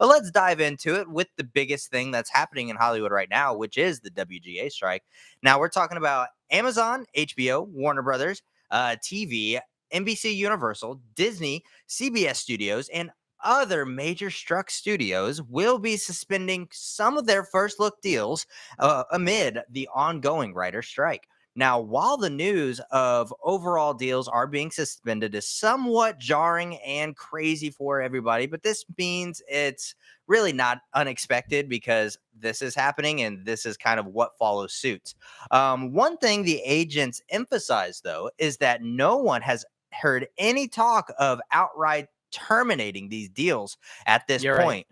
But let's dive into it with the biggest thing that's happening in Hollywood right now, which is the WGA strike. Now, we're talking about Amazon, HBO, Warner Brothers, TV, NBC Universal, Disney, CBS Studios, and other major struck studios will be suspending some of their first look deals amid the ongoing writer strike. Now, while the news of overall deals are being suspended is somewhat jarring and crazy for everybody, but this means it's really not unexpected because this is happening and this is kind of what follows suit. One thing the agents emphasize, though, is that no one has heard any talk of outright terminating these deals at this You're point.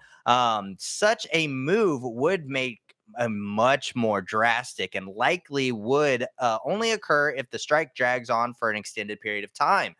Such a move would make a much more drastic and likely would only occur if the strike drags on for an extended period of time.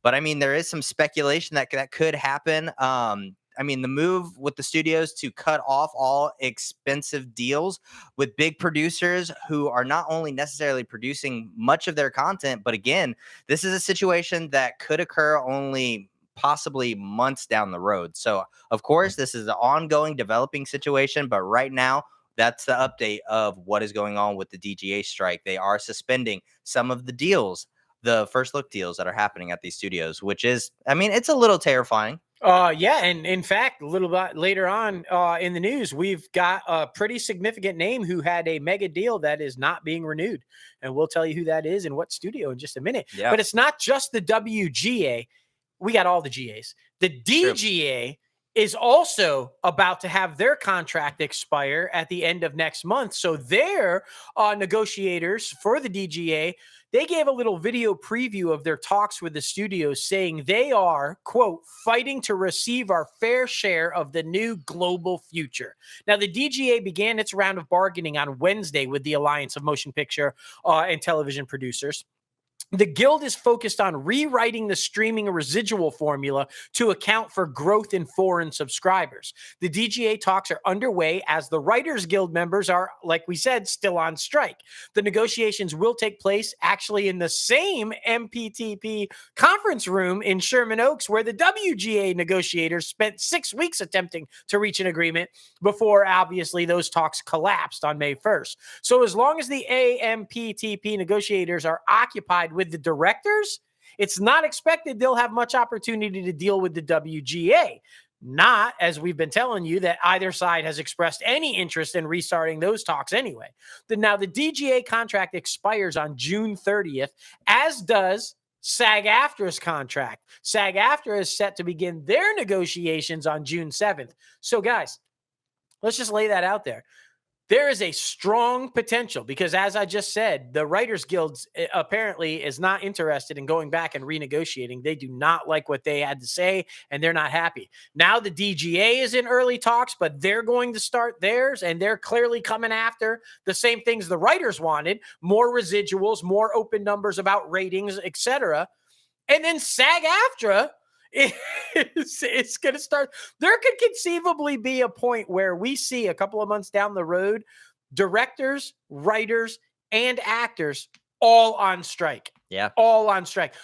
But I mean, there is some speculation that could happen. I mean, the move with the studios to cut off all expensive deals with big producers who are not only necessarily producing much of their content, but again, this is a situation that could occur only possibly months down the road. So, of course, this is an ongoing developing situation, but right now, that's the update of what is going on with the DGA strike. They are suspending some of the deals, the first look deals that are happening at these studios, which is, I mean, it's a little terrifying. Yeah, and in fact, a little bit later on in the news, we've got a pretty significant name who had a mega deal that is not being renewed, and we'll tell you who that is and what studio in just a minute. Yeah. But it's not just the WGA; we got all the GAs. The DGA is also about to have their contract expire at the end of next month. So their negotiators for the DGA, they gave a little video preview of their talks with the studios saying they are, quote, fighting to receive our fair share of the new global future. Now, the DGA began its round of bargaining on Wednesday with the Alliance of Motion Picture and Television Producers. The Guild is focused on rewriting the streaming residual formula to account for growth in foreign subscribers. The DGA talks are underway as the Writers Guild members are, like we said, still on strike. The negotiations will take place actually in the same MPTP conference room in Sherman Oaks where the WGA negotiators spent 6 weeks attempting to reach an agreement before, obviously, those talks collapsed on May 1st. So as long as the AMPTP negotiators are occupied with the directors, it's not expected they'll have much opportunity to deal with the WGA. Not, as we've been telling you, that either side has expressed any interest in restarting those talks anyway. Now, the DGA contract expires on June 30th, as does SAG-AFTRA's contract. SAG-AFTRA is set to begin their negotiations on June 7th. So, guys, let's just lay that out there. There is a strong potential because, as I just said, the Writers Guild apparently is not interested in going back and renegotiating. They do not like what they had to say, and they're not happy. Now the DGA is in early talks, but they're going to start theirs, and they're clearly coming after the same things the writers wanted: more residuals, more open numbers about ratings, etc. And then SAG-AFTRA it's going to start. There could conceivably be a point where we see a couple of months down the road, directors, writers, and actors all on strike. Yeah. All on strike.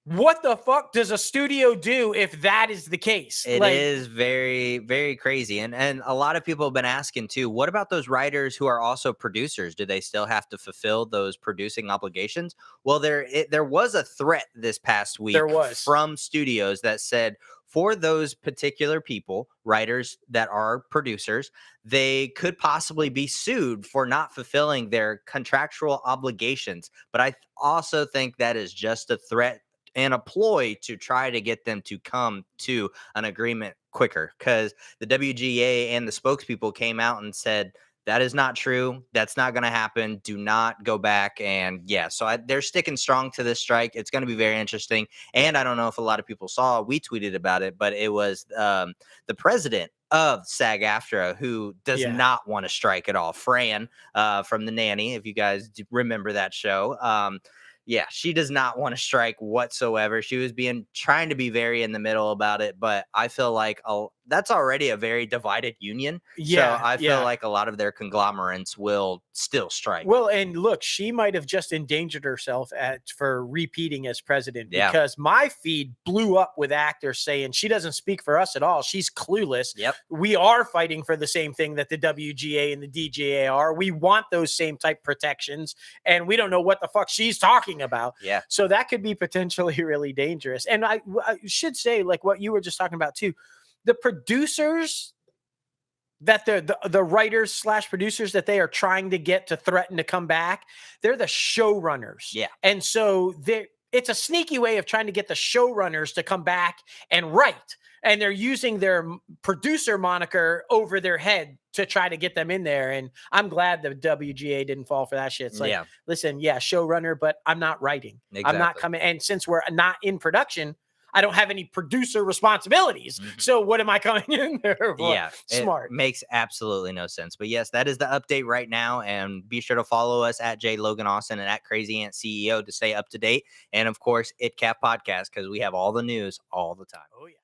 What the fuck does a studio do if that is the case? It is very, very crazy. And a lot of people have been asking too, what about those writers who are also producers? Do they still have to fulfill those producing obligations? Well, there was a threat this past week from studios that said for those particular people, writers that are producers, they could possibly be sued for not fulfilling their contractual obligations. But I also think that is just a threat and a ploy to try to get them to come to an agreement quicker, because the WGA and the spokespeople came out and said that is not true. That's not going to happen. Do not go back. And yeah, so they're sticking strong to this strike. It's going to be very interesting. And I don't know if a lot of people saw, we tweeted about it, but it was the president of SAG-AFTRA who does not want to strike at all. Fran from The Nanny, if you guys remember that show. Yeah, she does not want to strike whatsoever. She was trying to be very in the middle about it, but I feel like that's already a very divided union. So Yeah, I feel yeah. like a lot of their conglomerates will still strike. Well, and look, she might have just endangered herself for repeating as president, Yeah. because my feed blew up with actors saying she doesn't speak for us at all. She's clueless. Yep. We are fighting for the same thing that the WGA and the DGA are. We want those same type protections, and we don't know what the fuck she's talking about. Yeah. So that could be potentially really dangerous. And I should say, like what you were just talking about too, the producers that the writers slash producers that they are trying to get to threaten to come back, they're the showrunners. Yeah. And so it's a sneaky way of trying to get the showrunners to come back and write. And they're using their producer moniker over their head to try to get them in there. And I'm glad the WGA didn't fall for that shit. It's like, listen, yeah, showrunner, but I'm not writing. Exactly. I'm not coming. And since we're not in production, I don't have any producer responsibilities. Mm-hmm. So what am I coming in there for? Yeah, Smart. It makes absolutely no sense. But yes, that is the update right now. And be sure to follow us at Logan Austin and at Crazy Ant CEO to stay up to date. And of course, ITCAF Podcast, because we have all the news all the time. Oh, yeah.